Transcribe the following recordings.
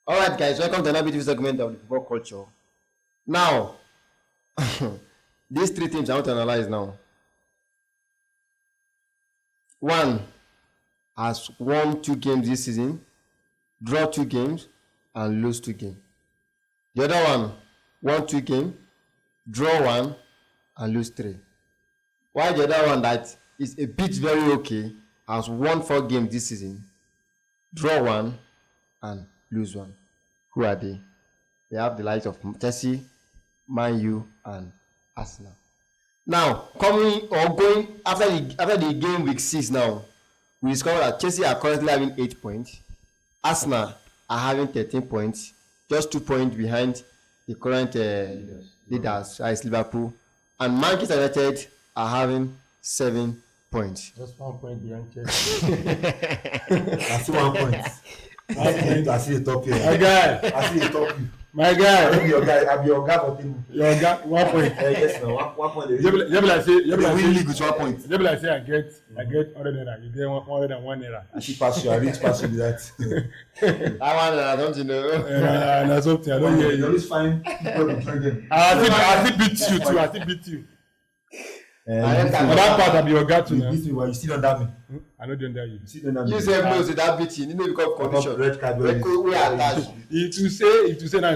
All right, guys, welcome to another beautiful segment of the football culture. Now, these three teams I want to analyze now. One has won 2 games this season, draw 2 games, and lose 2 games. The other one won 2 games, draw 1, and lose 3. While the other one that is a bit very okay has won 4 games this season, draw 1, and lose 1. Who are they? They have the likes of Chelsea, Man U, and Arsenal. Now, coming or going after the game week 6 now, we discover that Chelsea are currently having 8 points. Arsenal are having 13 points, just 2 points behind the current leaders, as Liverpool. And Manchester United are having 7 points. Just 1 point behind Chelsea. I see 1 point. I see the top here. My guy. I see the top here. My guy. I be your guy. I be your guy for team. Your guy. 1 point. Yes, no. 1 point. You be like say. You win league with 1 point. You be like say I get 100 naira. You get 101 naira. I see pass you. I reach pass you with that. That one I don't know. That's something I don't hear You you. always find people to join them. I think beat you too. I think beat you. For that part I be your guy too You now. beat me while you still under me. I know don't dare you. You still under me. You say no to that beating, you know because condition. Red card. We are attached. If you say now,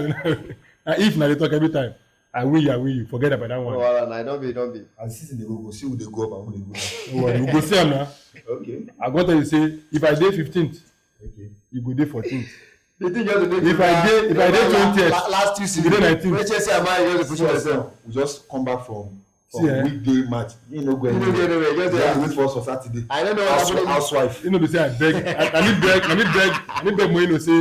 if now they talk every time, I win you. Forget about that one. Oh, no, don't be. As season they go see who they go up and who they go down. Don't worry, we go see am now. Okay. I go tell you say if I dey 15th, Okay. you go dey 14th. The thing just to If I dey 20th, last 2 you seasons, dey 19th. when Chelsea and Man U just push themselves. We just come back from See, weekday match. You know, go You know, anywhere. just You have to there. wait for us for Saturday. I don't know what happened. Housewife. You know, be say I beg. I need beg Moino say,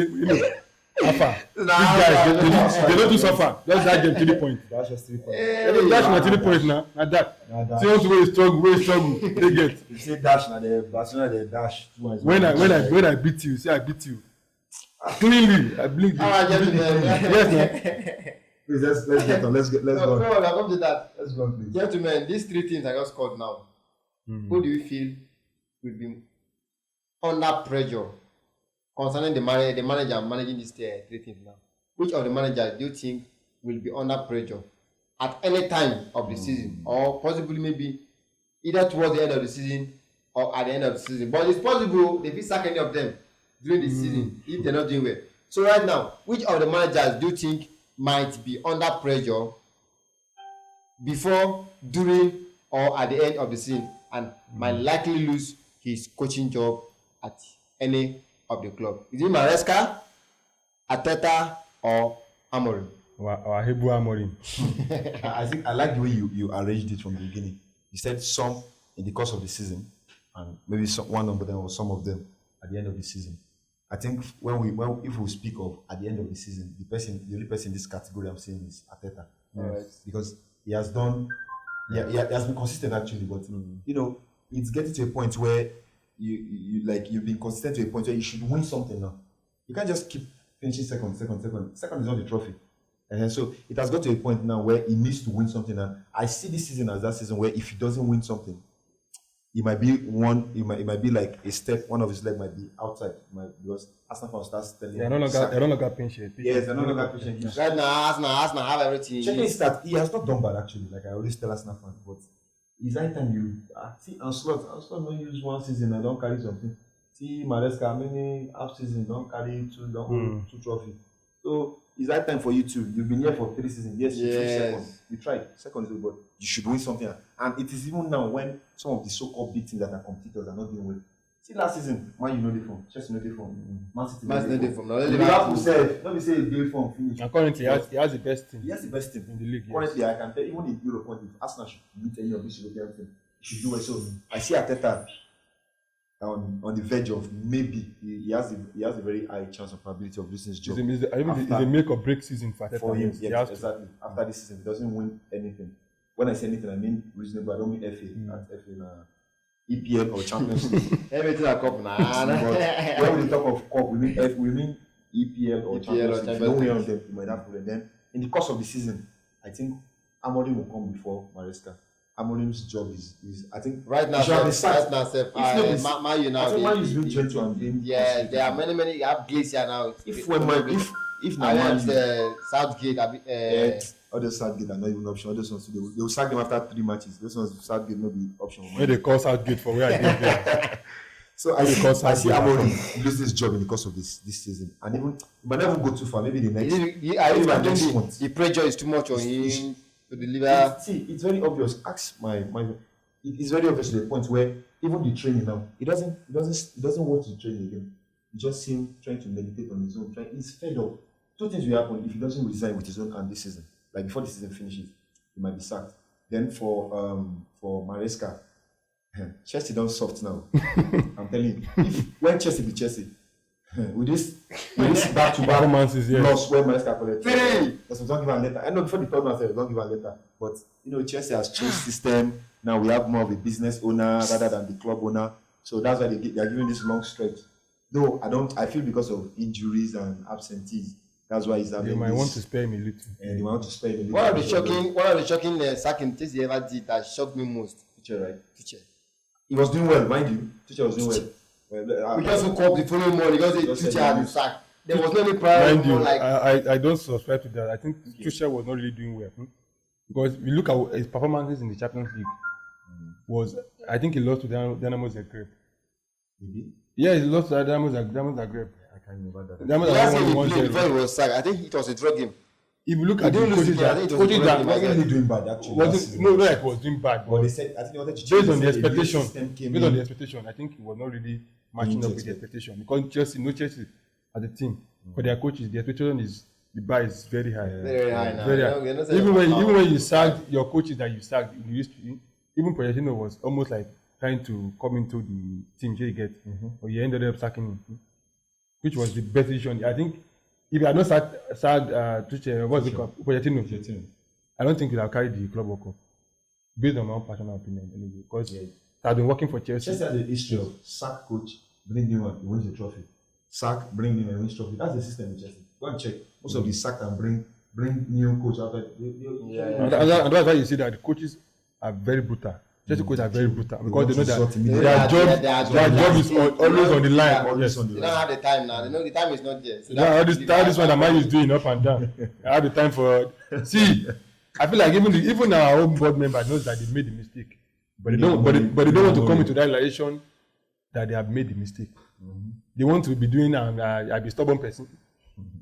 Alpha. These guys, they don't do suffer. Just that game 3 points. That's just 3 points. That's my 3 points now. Not that. See once where you struggle, they get. You say dash now, the Barcelona they dash. When I beat you, say I beat you. Cleanly, I blink. All right, gentlemen. Yes, man. Please, let's get on. Let's No, go. no, I'll come to that. Let's go, please. Gentlemen, these 3 teams I just called now, who do you feel will be under pressure concerning the manager managing these 3 teams now? Which of the managers do you think will be under pressure at any time of the season, or possibly maybe either towards the end of the season or at the end of the season? But it's possible they will sack any of them during the season if they're not doing well. So right now, which of the managers do you think might be under pressure before, during, or at the end of the season and might likely lose his coaching job at any of the club? Is it Maresca, Arteta, or Amorim? Our Hebu Amorim. I think I like the way you arranged it from the beginning. You said some in the course of the season, and maybe one of them or some of them at the end of the season. I think if we speak of at the end of the season, the only person in this category I'm saying is Arteta. Right. Because he has done, he has been consistent actually, but you know, it's getting to a point where you've been consistent to a point where you should win something now. You can't just keep finishing second. Second is not the trophy. And so it has got to a point now where he needs to win something. And I see this season as that season where if he doesn't win something, it might be like a step, one of his legs might be outside. Because Arsenal starts telling They don't look at patient. yes, they're not longer patient. Right now, Arsenal have everything. Checking is that he has not done bad actually, like I always tell Arsenal fans, but it's that time you see Anslot don't use 1 season and don't carry something. See Maresca, many half season don't carry 2 trophies. So it's that time for you too. You've been here for 3 seasons. Yes, you tried second. You tried second is good, but you should win something. And it is even now when some of the so-called big teams that are competitors are not doing well. See last season, Man U no dey form, Chelsea no dey form, Man City no dey form. Liverpool said, let me say he dey form finish. And currently, he has the best team. He has the best team in the league. Yes. Currently, I can tell even in Europe, if Arsenal should meet any of these European teams, he should do well. So I see Arteta on the verge of maybe he has a very high chance of probability of losing his job. It's a make or break season for Arteta. For him, Yes, yes, exactly. After this season, he doesn't win anything. When I say anything, I mean reasonable. I don't mean FA. Not FA, EPL or Champions League. Everything a cup now. But when we talk of cup, we mean EPL or Champions League. If you don't win on them, you might have problem. Then in the course of the season, I think Amorim will come before Maresca. Amorim's job is I think Right now, he should have been right now, sacked. If not, Man U now. I think Man U is doing 20 and being Yeah, there are many. You have Glacier now. If now I Man have U, Southgate. other Southgate are not even option. Those ones they will sack them after 3 matches. Those ones Southgate not be option. Where they call Southgate for where I did there. So I see Amorim lose this job in the course of this season, and even but never go too far. Maybe the next. The pressure is too much on him to deliver. It's very obvious. Ask my. It's very obvious to the point where even the training now, he doesn't want to train again. You just see him trying to meditate on his own. He's fed up. 2 things will happen if he doesn't resign with his own hand this season. Like before the season finishes, he might be sacked. Then for Maresca, Chelsea don't soft now. I'm telling you. When Chelsea be Chelsea, with this back-to-back loss where Maresca collected, that's don't give a letter. I know before the third one, I said don't give a letter. But Chelsea has changed system. Now we have more of a business owner rather than the club owner. So that's why they are giving this long stretch. Though I feel because of injuries and absentees, that's why he's having. They might want to spare him a little. They might want to spare him a little. One of the shocking sacking Chelsea ever did that shocked me most. Teacher. He was doing well, mind you. Teacher was doing well. We just woke up the following morning because Teacher had been sacked. There was no any prior. Mind you, I don't subscribe to that. I think Tuchel was not really doing well. Because we look at his performances in the Champions League. I think he lost to Dynamo Zagreb. Yeah, he lost to Dynamo Zagreb. I can't remember that. The last game he played before he was sacked, I think it was a draw game. If you look at the coaches that wasn't really doing bad actually. It was doing bad. But they said I think they wanted to based on the expectation, I think he was not really matching up with the expectation because Chelsea as a team for their coaches, the expectation is the bar is very high. Very high now. Very high. Even when you sacked your coaches that you sacked, even Pochettino was almost like trying to come into the team you get, but you ended up sacking him, which was the best decision. I think if you had not sacked Tuchel, what's it called? Pochettino, I don't think he would have carried the club World Cup, based on my own personal opinion anyway, because it has been working for Chelsea. Chelsea has a history of sack coach, bring new one, he wins the trophy. Sack, bring new one, wins trophy. That's the system in Chelsea. Go and check. Most of the sack and bring new coach after. And that's why you see that the coaches are very brutal. Chelsea coaches are very brutal because they know that their job is always on the line. Yes. They don't have the time now. They know the time is not there. So all this one that Man is doing up and down. I have the time for. See, I feel like even our own board member knows that they made the mistake, but they don't want to come into that realization that they have made the mistake. They want to be doing and be stubborn person.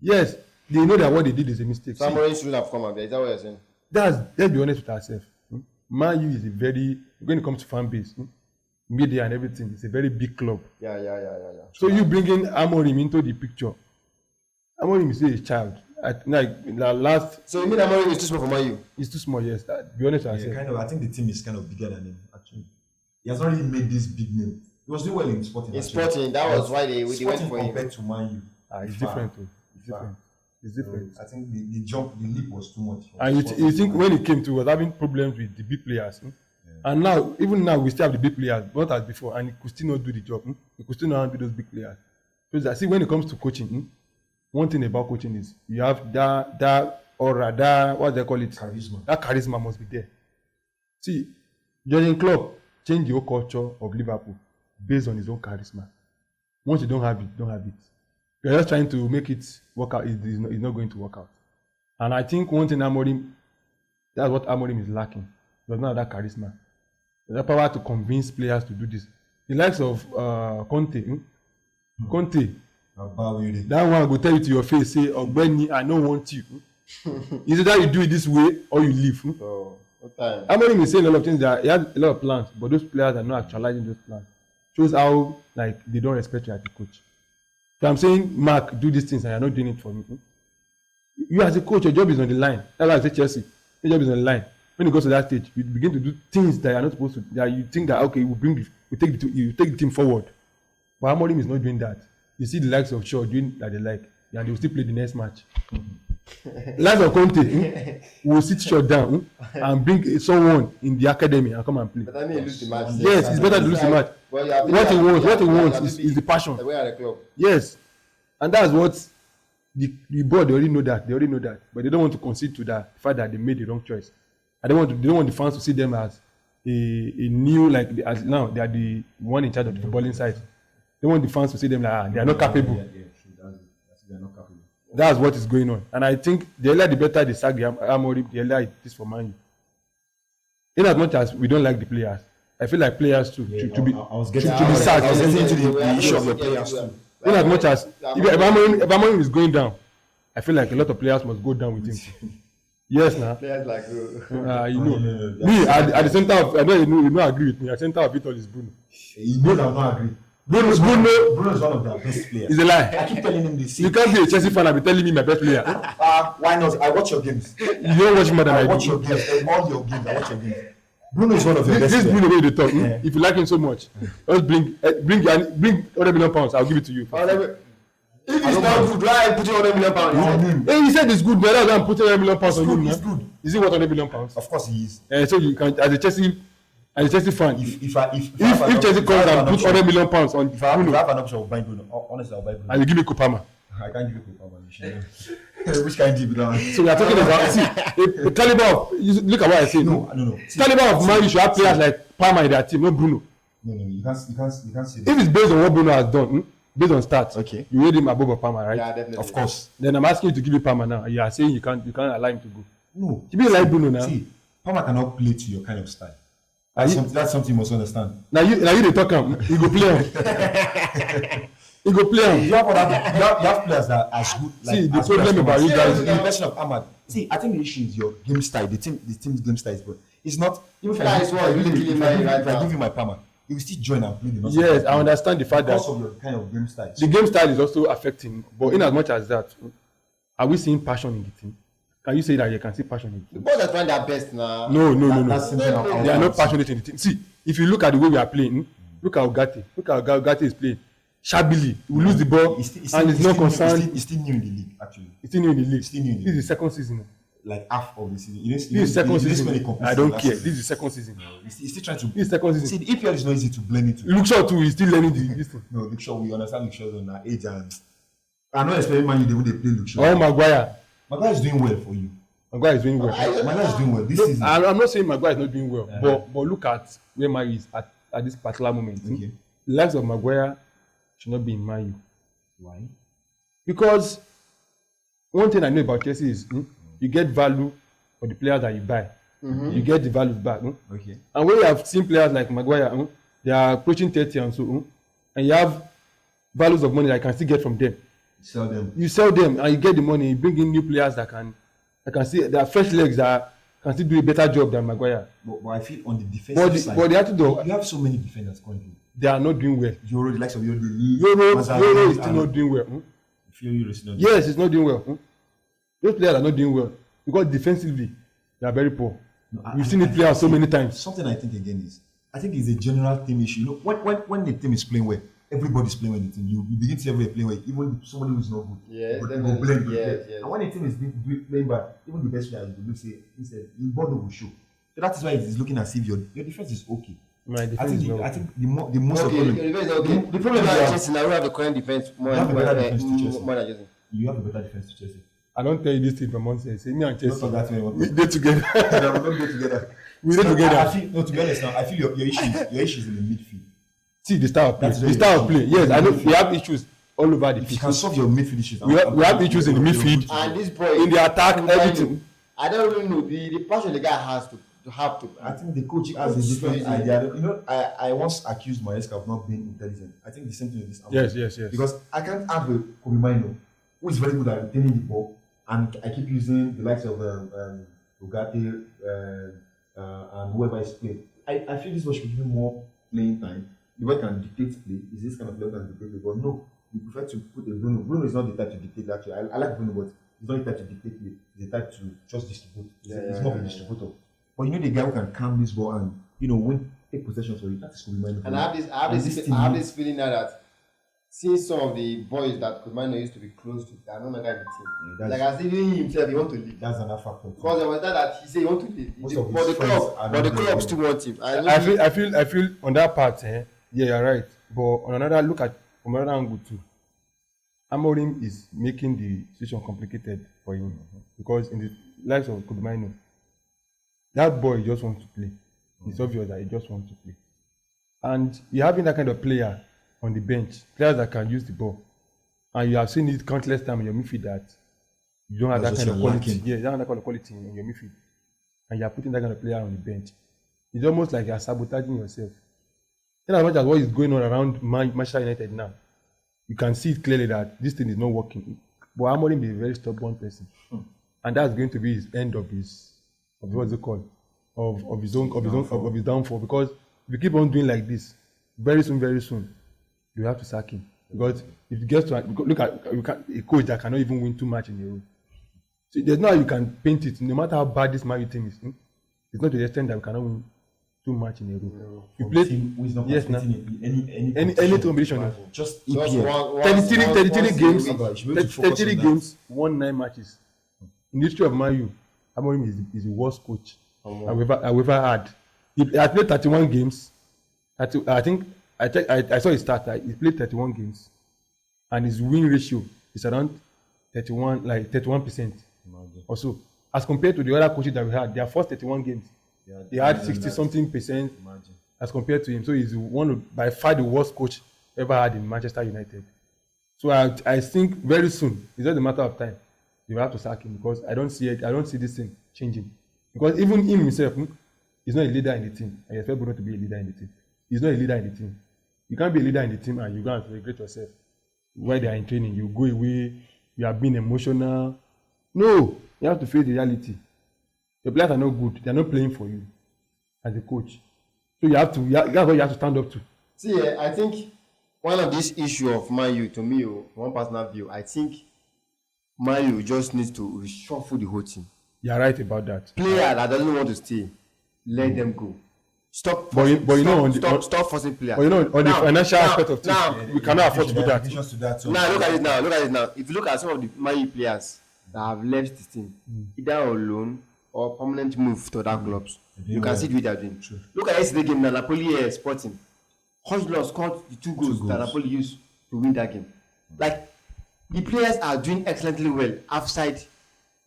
Yes, they know that what they did is a mistake. Someone shouldn't have come up there. Is that what you're saying? Let's be honest with ourselves. Man U is a very, when it comes to fan base, media and everything, it's a very big club. Yeah. So you bringing Amorim into the picture. Amorim is still a child. So you mean Amorim is too small for Man U? He's too small, yes. Be honest with ourselves. Kind of. I think the team is kind of bigger than him. Actually, he has not really made this big name. He was doing well in Sporting. In Sporting, that was why they went for him. Compared to Man U, it's different. It's different. So I think the leap was too much. And you think when it came to was having problems with the big players, and even now we still have the big players, not as before, and he could still not do the job. He could still not handle those big players. So I see when it comes to coaching, one thing about coaching is you have that aura, what they call it, charisma. That charisma must be there. See, Jurgen Klopp changed the whole culture of Liverpool based on his own charisma. Once you don't have it, don't have it. You're just trying to make it work out. It's not going to work out. And I think one thing that's what Amorim is lacking. He does not have that charisma. The power to convince players to do this. The likes of Conte. Conte. That one will tell you to your face, say, Ogbeni, I don't want you. Is it that you do it this way or you leave? So, what time? Amorim is saying a lot of things that he has a lot of plans, but those players are not actualizing those plans. Shows how they don't respect you as a coach. So I'm saying, Mark, do these things and you're not doing it for me. You as a coach, your job is on the line. That's why I say Chelsea. Your job is on the line. When you go to that stage, you begin to do things that you're not supposed to. That you think that okay, you take the team forward. But Amorim is not doing that. You see the likes of Shaw doing that they like, and they will still play the next match. Likes of Conte will sit Shaw down and bring someone in the academy and come and play. But I mean, lose the match. Yes, it's better to lose the match. What he wants is the passion. Yes, and that's what the board they already know that, but they don't want to concede to that the fact that they made the wrong choice. And they don't want the fans to see them as a new like as now they are the one in charge of the footballing side. They want the fans to see them like they are not capable. Yeah, true. That's it. They're not capable. That's what is going on. And I think the earlier the better they sack the Amorim, the earlier it is for Man U. In as much as we don't like the players, I feel like players too to be sacked. I was getting into the issue of the players too. In as much as if Amorim is going down, I feel like a lot of players must go down with him. Yes, now. Players like you know, me at the center of I know you know agree with me. At the center of it all is Bruno. He knows I don't agree. Bruno is one of their best players. It's a lie. I keep telling him this. You can't be a Chelsea fan and be telling me my best player. Why not? I watch your games. You don't watch more than I watch do. your games. All your games. I watch your games. Bruno is one of your best This players. Bruno way they talk. If you like him so much, just bring £100 million. I'll give it to you. If it's not good, why put £100 million? Hey, he said it's good, but rather than putting £100 million on him. It's good. Is it worth £100 million? Of course he is. So you can, as a Chelsea fan, If Chelsea comes and put £100 million on if I have Bruno, an option of buying Bruno, honestly I'll buy Bruno. and you give me Kopama. I can't give you Kopama. Which kind of deal that one? So we are talking about the caliber of. Look at what I say. No. Caliber of Man, you should have players like Palmer in their team, not Bruno. No, you can't say that. If it's based on what Bruno has done, based on stats, Okay. you rate him above Palmer, right? Yeah, definitely. Of course. Then I'm asking you to give me Palmer now. You are saying you can't allow him to go. No. You be like Bruno now. See, Palmer cannot play to your kind of style. That's something you must understand. Now you dey talk am. You go play am. You go play am. You have players that are as good. See, the problem about you guys. The question of Ahmad. See, I think the issue is your game style. The team's game style is good. It's not. Even if I give you my Palmer, you will still join and play the. Yes, I understand the fact that because of your kind of game style. the game style is also affecting. But in as much as that, are we seeing passion in the team? Can you say that you can see passion in the team? The boys are trying their best now. No. That's something They are not passionate in the team. See, if you look at the way we are playing, look at Ugarte. Look at how Ugarte is playing. Shabbily, we lose the ball and it's not concerned. He's still new in the league, actually. It's still new in the league. Still new in the This is league. the second season. Like half of the season. This is second season. I don't care. This is the second season. He's still trying to. This is second See, season. the EPL is not easy to blend into. Luke Shaw too is still learning this thing. No, Luke Shaw, we understand Luke Shaw's on our age, and I'm not expecting Man U they play Luke Shaw. Oh, Maguire. Maguire is doing well for you. Maguire is doing well. Maguire is doing well this season. I'm not saying Maguire is not doing well, but look at where Man U is at this particular moment. Okay. The likes of Maguire should not be in Man U. Why? Because one thing I know about Chelsea is you get value for the players that you buy. You get the value back. Okay. And when you have seen players like Maguire, they are approaching 30 and so, and you have values of money that you can still get from them. Sell them. You sell them and you get the money. You bring in new players that can see there are fresh legs that can still do a better job than Maguire. But I feel on the defensive side, but they have to do. you have so many defenders currently. They are not doing well. Euro, the likes of Euro, Euro is still not doing well. Euro is not. Yes, it's not doing well. Those players are not doing well because defensively they are very poor. We've seen it play out so many times. Something I think again is, I think it's a general team issue. You know, when the team is playing well, everybody's playing well in the team. You begin to see everybody playing well, even somebody who's not good. Yes, but you will blend. yes. And when the team is playing bad, even the best players will say, instead, the ball will show. So that is why it's looking as if your defense is okay. My I defense is think the most of Okay, the problem is Yeah. Chelsea now we have the current defense more You have a more better defense to Chelsea. more than Chelsea. you have a better defense to Chelsea. I don't tell you this thing for months. Say me and Don't Chelsea, talk that way. we dey together. We don't go together. We dey together. I feel, no, to be honest now, I feel your issue is in the midfield. See the style of play. That's The very style of play. issue. Yes, I know we have issues all over the If you pitch. can solve your midfield issues, We have issues in the midfield. And this boy In the attack, everything. I don't really know the passion the guy has to have to. I think the coach has a different idea. You know, I once accused Maresca of not being intelligent. I think the same thing with this. Yes. Because I can't have a Kobe Mino who is very good at retaining the ball, and I keep using the likes of Ugarte and whoever is playing. I feel this boy should give him more playing time. The boy can dictate play. Is this kind of player can dictate play? But no, you prefer to put a Bruno. Bruno is not the type to dictate. Actually, I like Bruno, but he's not the type to dictate play. He's the type to just distribute. He's more of a distributor. But you know the guy who can calm this ball and win, take possession for you. That is Kobe Mino. And I have this feeling now that since some of the boys that Kudmano used to be close to, they are no longer in the team. Yeah, like as if he himself, he want to leave. That's another factor. Because there was that he said he want to leave. Most of But his the friends club, are but the not club there. still want him. I feel on that part, yeah, you're right. But on another look at from another angle too, Amorim is making the situation complicated for him because in the likes of Kudmano, that boy just wants to play. It's obvious that he just wants to play. And you're having that kind of player on the bench, players that can use the ball. And you have seen it countless times in your midfield that you don't have that kind of quality. Yeah, you don't have that kind of quality in your midfield. And you're putting that kind of player on the bench. It's almost like you're sabotaging yourself. In as much as what is going on around Manchester United now, you can see it clearly that this thing is not working. But Amorim is a very stubborn person. And that's going to be his end of what's it called? Of his downfall. Because if you keep on doing like this, very soon, you have to sack him. Because if it gets to look at a coach that cannot even win 2 matches in a row. So there's no how you can paint it. No matter how bad this Man U team is, it's not to the extent that we cannot win 2 matches in a row. You play yes now. Any competition. Just EPL. 33 games, won 9 matches. In the history of Man U, Amorim is the worst coach I've ever had. He played 31 games. I think I saw his stat. He played 31 games, and his win ratio is around 31%. Or so. As compared to the other coaches that we had, their first 31 games, they had 60-something%. As compared to him. So he's by far the worst coach ever had in Manchester United. So I think very soon, it's just a matter of time, they will have to sack him because I don't see this thing changing. Because even him himself, he's not a leader in the team. I expect Bruno to be a leader in the team. He's not a leader in the team. You can't be a leader in the team and you go and regret yourself. While they are in training, you go away, you are being emotional. No, you have to face the reality. The players are not good. They are not playing for you as a coach. So that's what you have to stand up to. See, I think one of this issue of Man U, to me, one personal view, I think Man U just needs to reshuffle the whole team. You're right about that. Player that doesn't want to stay, let them go. Stop forcing players. But you know, on the financial aspect of things, we cannot afford to do that. Now, look at it now. If you look at some of the Man U players that have left the team, either on loan or permanent move to other clubs, you can see what they are doing. True. Look at yesterday game, Napoli Sporting. Hojlund scored the 2 goals that Napoli used to win that game. Like, the players are doing excellently well outside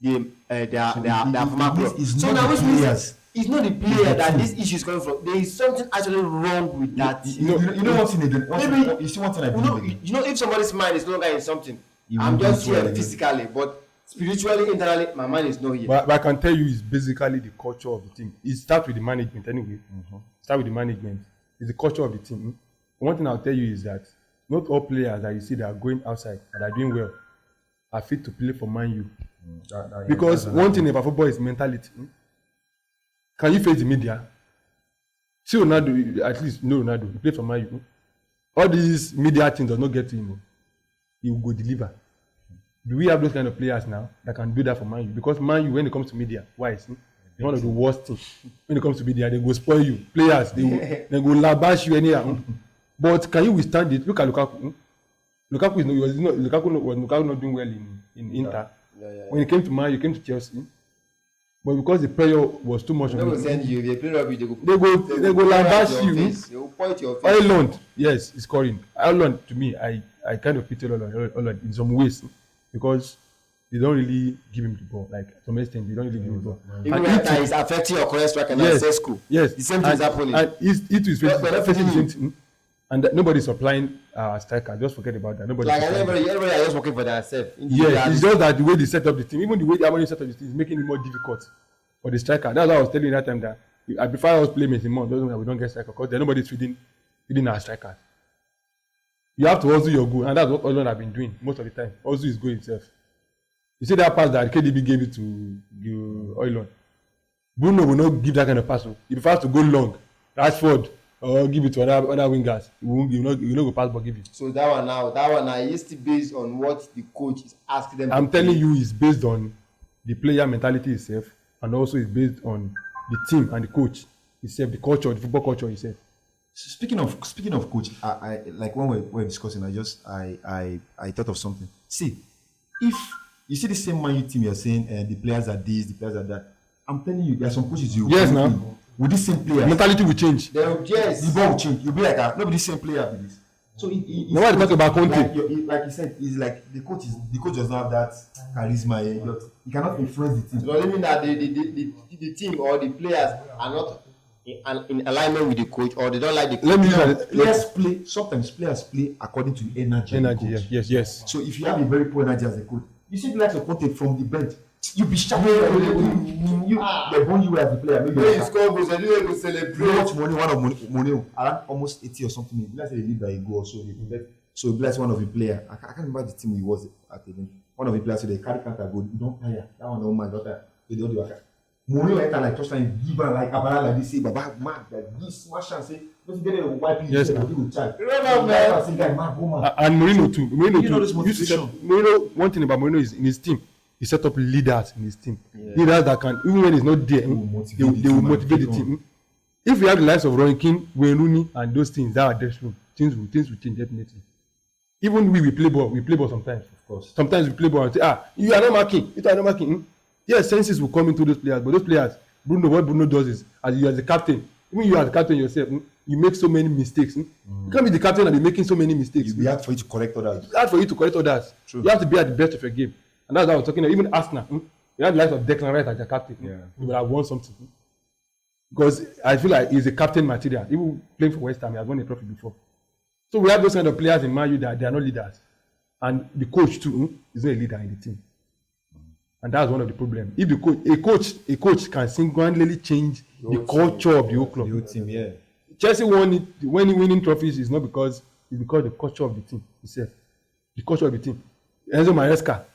their former club. So now which means it's not the player that this issue is coming from. There is something actually wrong with that. You know one thing again. Maybe you see one thing I believe again. You know, if somebody's mind is no longer in something, I'm just here physically, but spiritually, internally, my mind is not here. But I can tell you, it's basically the culture of the team. It starts with the management anyway. Start with the management. It's the culture of the team. One thing I'll tell you is that not all players that you see that are going outside and are doing well are fit to play for Man U. Because one thing about football is mentality. Can you face the media? See Ronaldo, at least no Ronaldo, he played for Man U. All these media things does not get to him. He will go deliver. Do we have those kind of players now that can do that for Man U? Because Man U, when it comes to media, why? It's one of the worst things. When it comes to media, they go spoil you. Players, they go labash you anyhow. But can you withstand it? Look at Lukaku. Lukaku was not doing well in Inter. When he came to Man U, he came to Chelsea. But because the pressure was too much on him, they go labash you. They will point your face. Ireland, yes, is scoring. Ireland, to me, I kind of pity Ireland in some ways because they don't really give him the ball. Like to some extent, they don't really give him the ball. Even right now, it's affecting your current striker and Sesko. Yes, the same thing is happening. And it is facing the same thing. And nobody is supplying striker. Just forget about that. Everybody are just working for themselves. Yeah, it's just that the way they set up the team, even the way the Amorim set up the team, is making it more difficult for the striker. That's why I was telling you that time that I prefer us play Messi more. Doesn't mean we don't get striker because then nobody's feeding our strikers. You have to also your goal, and that's what Ireland have been doing most of the time. Also, his goal himself. You see that pass that KDB gave it to Ireland. Bruno will not give that kind of pass. He prefers to go long. Rashford. Or give it to other wingers. You will not go pass but give it. So that one now is still based on what the coach is asking them. I'm telling you, it's based on the player mentality itself, and also it's based on the team and the coach itself, the culture, the football culture itself. Speaking of coach, I like when we were discussing, I thought of something. See, if you see the same Man U team, you're saying the players are this, the players are that. I'm telling you, there are some coaches now. With this same player, mentality will change. Yes, the ball will change. You'll be like, nobody the same player with this. So now what talk about Conte? Like you said, it's like the coach does not have that charisma. He cannot influence the team. Does it mean that the team or the players are not in alignment with the coach, or they don't like the coach. Let me use Sometimes players play according to the energy of the coach. Yes. So if you have a very poor energy as a coach, you see the likes of Conte from the bench, you be shouting, they want you as a player. Maybe When you score goals, and you go how celebrate. much money, one of money around almost 80 or something. Let's say they leave by a goal or so. So bless one of the player. I can't remember the team he was at the bench. One of the players, so they carry counter goal. You don't tire. That one, oh my daughter. They don't do that. Mourinho enter like touch time, give her like Abara like this, say, Baba, man, like this, smash and say, don't get it, wipe it, yes, he will charge. Remember, man. Guy, man, go, man. And Mourinho too. Mourinho You know this too. motivation. Mourinho, one thing about Mourinho is in his team, he set up leaders in his team. Leaders that can, even when he's not there, they will motivate the team. If we have the likes of Roy Keane, Wayne Rooney, and those things that are dressing room, things will change definitely. Even we play ball sometimes. Of course. Sometimes we play ball and say, you are not marking. You are not marking. Yes, senses will come into those players, but those players, what Bruno does is, as you as the captain, even you as the captain yourself, you make so many mistakes. You can't be the captain and be making so many mistakes. It's hard for you to correct others. It's hard for you to correct others. True. You have to be at the best of your game. And that's what I was talking about. Even Arsenal, you have the likes of Declan Rice as your captain. You would have won something. Because I feel like he's a captain material. Even playing for West Ham, he has won a trophy before. So we have those kind of players in Man U that they are not leaders. And the coach too is not a leader in the team. And that's one of the problems. If a coach can single-handedly change the culture of the whole club. The whole team, yeah. Chelsea won it when winning trophies is not because it's because the culture of the team itself. The culture of the team. Enzo Maresca,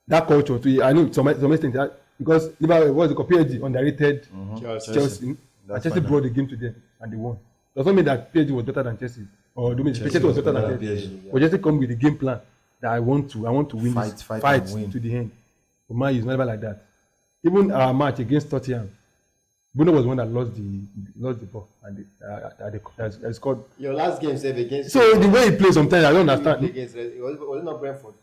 that culture too. I know to some extent that because Liverpool was the PSG underrated Chelsea. And Chelsea brought the game to them and they won. Does not mean that PSG was better than Chelsea or Chelsea was better than Chelsea. But Chelsea come with the game plan that I want to win fight to the end. But Man U is never like that. Even our match against Tottenham, Bruno was the one that lost the ball and they scored. Your last game save against. So the way he plays sometimes I don't understand. Was it not Brentford?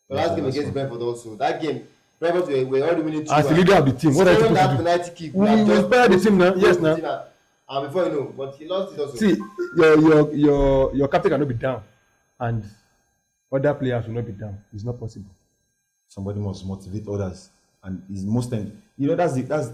The last game against Brentford also. That game, Brentford were already winning 2-1. As the leader of the team, what are you supposed to do? Penalty kick. We inspire the team now. Yes, now. And before you know, but he lost it also. See, your captain cannot be down, and other players will not be down. It's not possible. Somebody must motivate others, and is most times,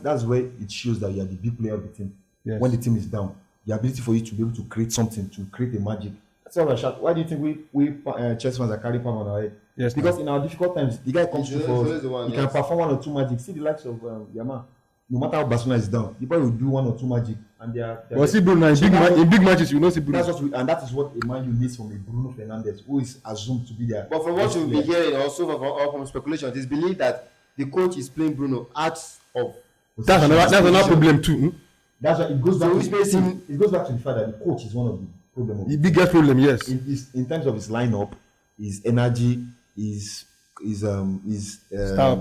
that's where it shows that you are the big player of the team. Yes. When the team is down, the ability for you to be able to create something, to create a magic. That's all I shout. Why do you think we Chelsea fans are carrying palm on our head? Yes, because in our difficult times, the guy comes through for us. He can perform one or two magic. See the likes of Yama. No matter how Barcelona is down, the boy will do one or two magic, and they are. But see Bruno in big matches, you know see Bruno. That is what a man you need from a Bruno Fernandes, who is assumed to be there. But from what you'll be hearing, also from speculation, it is believed that the coach is playing Bruno out of. That's another problem too. That's why it goes back. It goes back to the fact that the coach is one of the problems. The biggest problem, yes. In terms of his lineup, his energy, his style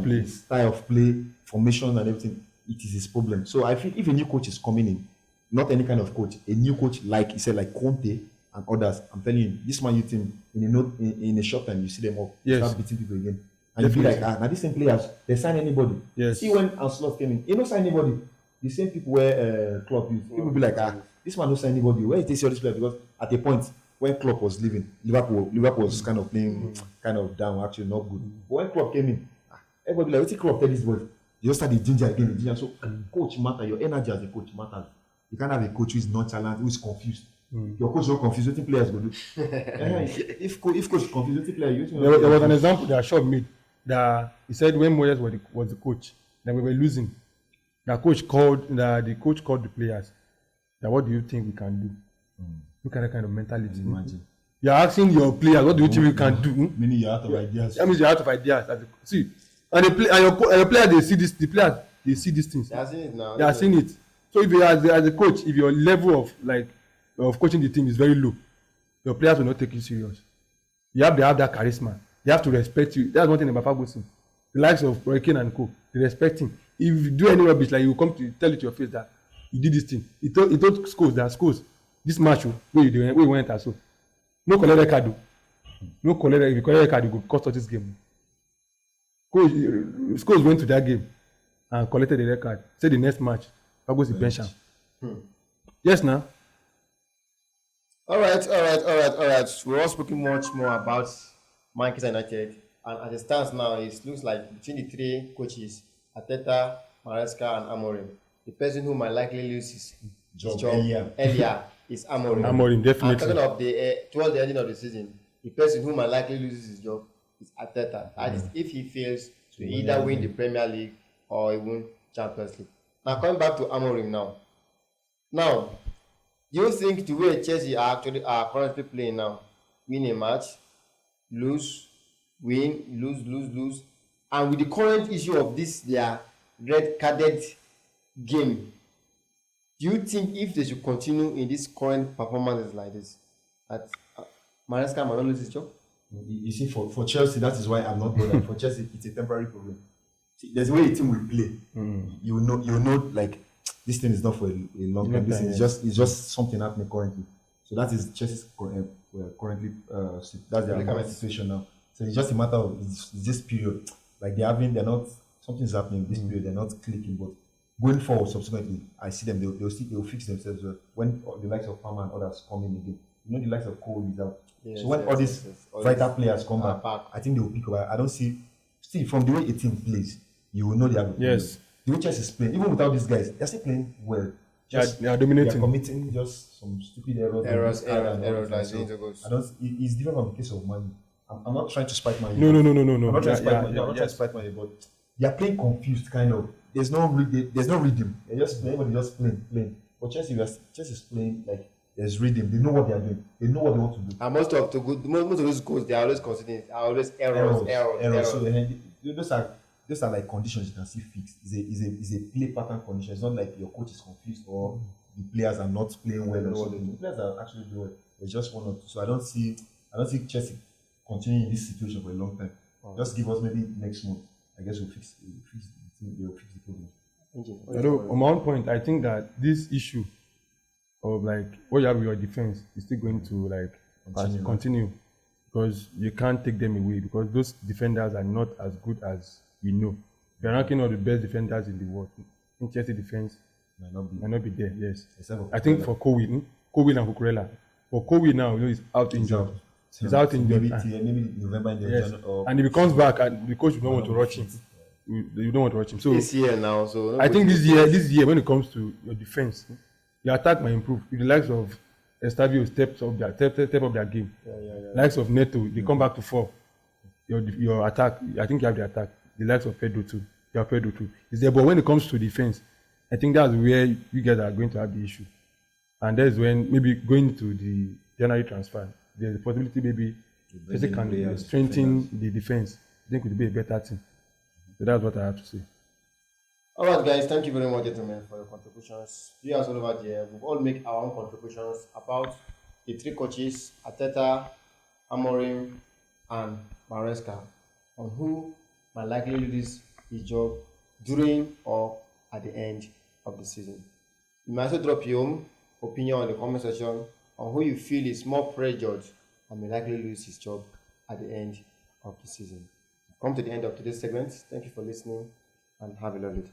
of play, formation, and everything. It is his problem. So I feel if a new coach is coming in, not any kind of coach, a new coach like he said, like Conte and others, I'm telling you, this Man U team in a short time you see them all start beating people again, and you feel like now these same players they sign anybody. Yes. See when Ancelotti came in, he don't sign anybody. The same people where Klopp used, people be like this man don't sign anybody. Where he takes all this player because at a point when Klopp was leaving, Liverpool was kind of playing kind of down, actually not good. But when Klopp came in, everybody be like, what's Klopp tell this boy? You just start the ginger again. So coach matter. Your energy as a coach matters. You can't have a coach who is nonchalant, who is confused. Your coach is not confused. What the players go do? If coach is confused, what the player you there was an example that Shaw made that he said when Moyes was the coach, that we were losing. The coach called the players. That what do you think we can do? Look at that kind of mentality. Imagine. You're asking your players, what do you think we can do? Meaning you're out of ideas. That means you're out of ideas. See. And your players they see this. The players they see these things. They are seeing it now. They are seeing it. So if you as a coach, if your level of coaching the team is very low, your players will not take you serious. You have to have that charisma. They have to respect you. That's one thing about Ferguson. The likes of Roy Keane and co. They respect him. If you do any rubbish, like you come to tell it to your face that you did this thing. He told Scholes this match where you went as so. No collect card. No collect. If you collect card, you go cost of this game. Scholes went to that game and collected the red card. Said the next match, Ferguson bench him. Yes, now. All right. We're all speaking much more about Manchester United, and as it stands now, it looks like between the three coaches, Arteta, Maresca, and Amorim, the person who might likely lose Job job earlier is Amorim. Amorim, And definitely. talking of the towards the ending of the season, the person who might likely loses his job is Arteta. That is, if he fails to either win the Premier League or win Champions League. Now coming back to Amorim now. Now, do you think the way Chelsea are currently playing now, win a match, lose, win, lose, and with the current issue of this their red carded game, do you think if they should continue in this current performances like this, that Maresca might not lose his job? You see, for Chelsea, that is why I'm not bothered. For Chelsea, it's a temporary problem. See, there's a way a team will play. You know, like this thing is not for a long time. This is just something happening currently. So that is Chelsea's currently that's their current situation now. So it's just a matter of it's this period. Like they're not something's happening in this period. They're not clicking, but going forward subsequently, I see them. They'll fix themselves when the likes of Palmer and others come in again. You know, the likes of Cole is out. So when all these vital players come back, I think they will pick up. I don't see from the way a team plays, you will know they are. Yes. The way Chelsea is playing, even without these guys, they're still playing well. They are dominating. They're committing just some stupid errors. It's different from the case of Man. I'm not trying to spite Man. No. I'm not trying to spite Man. I'm not trying to spite Man, but they are playing confused, kind of. There's no rhythm. They're just playing. Everybody just playing. But Chelsea is playing like there's rhythm. They know what they are doing. They know what they want to do. And most of those goals, they are always considering always errors. So those are like conditions you can see fixed. It's a play pattern condition. It's not like your coach is confused or the players are not playing well or something. The players are actually doing well. It's just one or two. So I don't see Chelsea continuing in this situation for a long time. Just give us maybe next month. I guess they'll fix the problem. Although on my own point, I think that this issue of like what you have with your defense is still going to like continue because you can't take them away because those defenders are not as good as we know. They're ranking all the best defenders in the world. In Chelsea defense might not be there. Yes, I think for Kowi and Cucurella. For Kowi now, he's out injured. He's out injured. Maybe November and if he comes back, and the coach will not want to rush him. You don't want to watch him. So this year now, so I think this year, when it comes to your defense, your attack might improve. With the likes of Estavio step up their game. Likes of Neto, they come back to 4. Your attack, I think you have the attack. The likes of Pedro too. You have Pedro too. Is there, but when it comes to defense, I think that's where you guys are going to have the issue. And that's when maybe going to the January transfer, there's a possibility maybe Chelsea can strengthen the defense. I think it would be a better team. So that's what I have to say. All right, guys, thank you very much, gentlemen, for your contributions. Viewers all over there, we've all made our own contributions about the 3 coaches, Arteta, Amorim, and Maresca, on who might likely lose his job during or at the end of the season. You might also drop your own opinion in the comment section on who you feel is more pressured and may likely lose his job at the end of the season. We've come to the end of today's segment. Thank you for listening and have a lovely day.